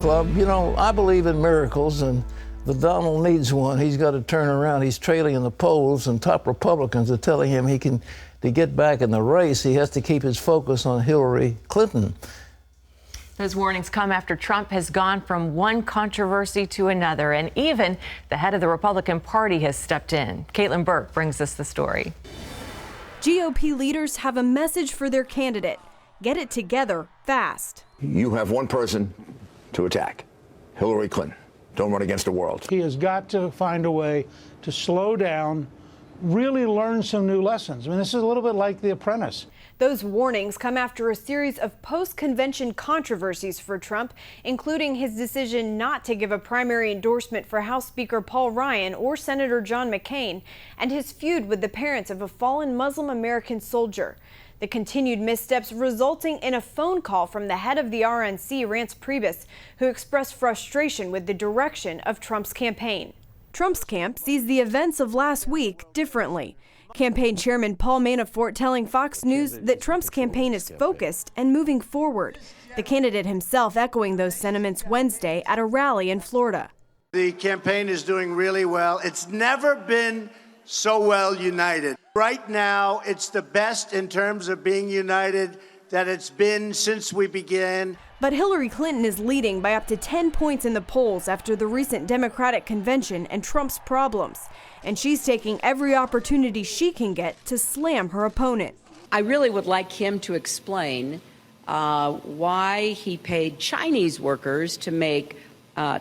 Club. You know, I believe in miracles, and the Donald needs one. He's got to turn around. He's trailing in the polls, and top Republicans are telling him to get back in the race, he has to keep his focus on Hillary Clinton. Those warnings come after Trump has gone from one controversy to another, and even the head of the Republican Party has stepped in. Caitlin Burke brings us the story. GOP leaders have a message for their candidate. Get it together fast. You have one person to attack, Hillary Clinton. Don't run against the world. He has got to find a way to slow down, really learn some new lessons. I mean, this is a little bit like The Apprentice. Those warnings come after a series of post-convention controversies for Trump, including his decision not to give a primary endorsement for House Speaker Paul Ryan or Senator John McCain, and his feud with the parents of a fallen Muslim American soldier. The continued missteps resulting in a phone call from the head of the RNC, Reince Priebus, who expressed frustration with the direction of Trump's campaign. Trump's camp sees the events of last week differently. Campaign chairman Paul Manafort telling Fox News that Trump's campaign is focused and moving forward. The candidate himself echoing those sentiments Wednesday at a rally in Florida. The campaign is doing really well. It's never been so well united. Right now, it's the best in terms of being united that it's been since we began. But Hillary Clinton is leading by up to 10 points in the polls after the recent Democratic convention and Trump's problems. And she's taking every opportunity she can get to slam her opponent. I really would like him to explain why he paid Chinese workers to make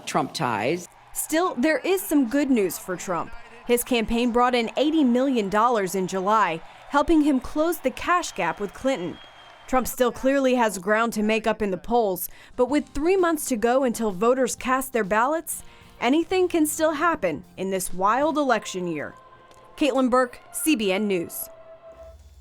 Trump ties. Still, there is some good news for Trump. His campaign brought in $80 million in July, helping him close the cash gap with Clinton. Trump still clearly has ground to make up in the polls, but with 3 months to go until voters cast their ballots, anything can still happen in this wild election year. Caitlin Burke, CBN News.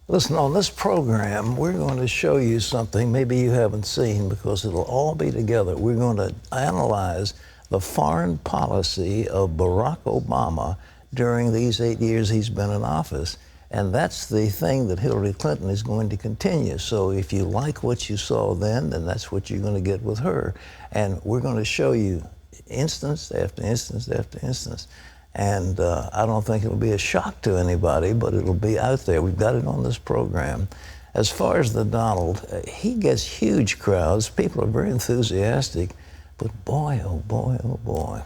Listen, on this program, we're going to show you something maybe you haven't seen, because it'll all be together. We're going to analyze the foreign policy of Barack Obama during these 8 years he's been in office. And that's the thing that Hillary Clinton is going to continue. So if you like what you saw then that's what you're going to get with her. And we're going to show you instance after instance after instance. And I don't think it'll be a shock to anybody, but it'll be out there. We've got it on this program. As far as the Donald, he gets huge crowds. People are very enthusiastic. But boy, oh boy, oh boy.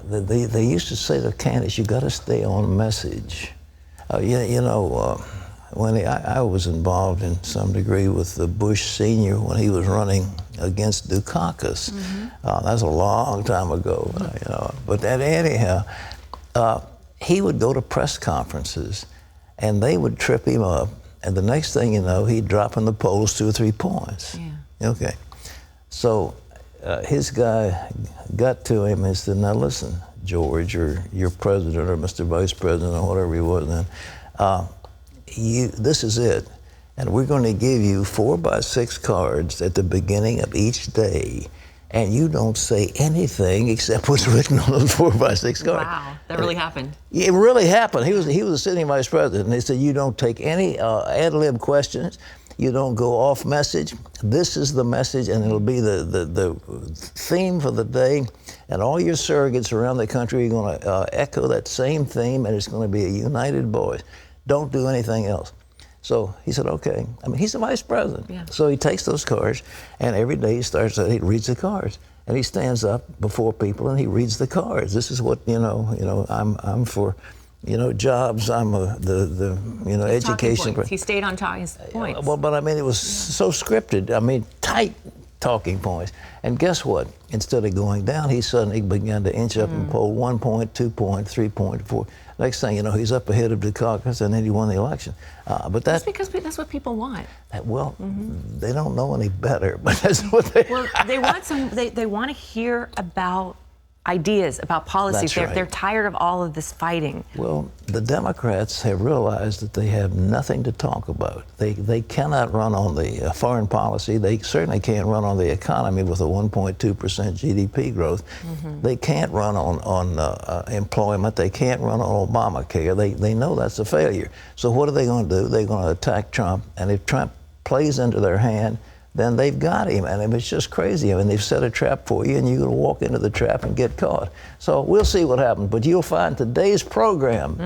They used to say to candidates, you got to stay on message. When I was involved in some degree with the Bush Sr. when he was running against Dukakis. That's a long time ago, But anyhow, he would go to press conferences, and they would trip him up, and the next thing you know, he'd drop in the polls 2 or 3 points. Yeah. Okay. So his guy got to him and said, now listen, George, or your president, or Mr. Vice President, or whatever he was then, this is it. And we're going to give you 4x6 cards at the beginning of each day. And you don't say anything except what's written on those 4x6 cards. Wow, that really happened. It really happened. He was a sitting vice president, and they said, you don't take any ad-lib questions. You don't go off message. This is the message, and it'll be the theme for the day. And all your surrogates around the country are going to echo that same theme, and it's going to be a united voice. Don't do anything else. So he said, okay. I mean, he's the vice president. Yeah. So he takes those cards, and every day he reads the cards. And he stands up before people, and he reads the cards. This is what, I'm for, jobs. I'm the education. He stayed on his points. Well, but I mean, it was so scripted. I mean, tight talking points. And guess what? Instead of going down, he suddenly began to inch up and poll 1 point, 2 point, 3 point, 4. Next thing you know, he's up ahead of Dukakis, and then he won the election. But that's because that's what people want. They don't know any better, but that's what they. Well, they want They want to hear about ideas, about policies. That's right. They're tired of all of this fighting. Well, the Democrats have realized that they have nothing to talk about. They cannot run on the foreign policy. They certainly can't run on the economy with a 1.2% GDP growth. They can't run on employment. They can't run on Obamacare. They know that's a failure. So what are they going to do? They're going to attack Trump. And if Trump plays into their hand, then they've got him. And it's just crazy. I mean, they've set a trap for you, and you're going to walk into the trap and get caught. So we'll see what happens. But you'll find today's program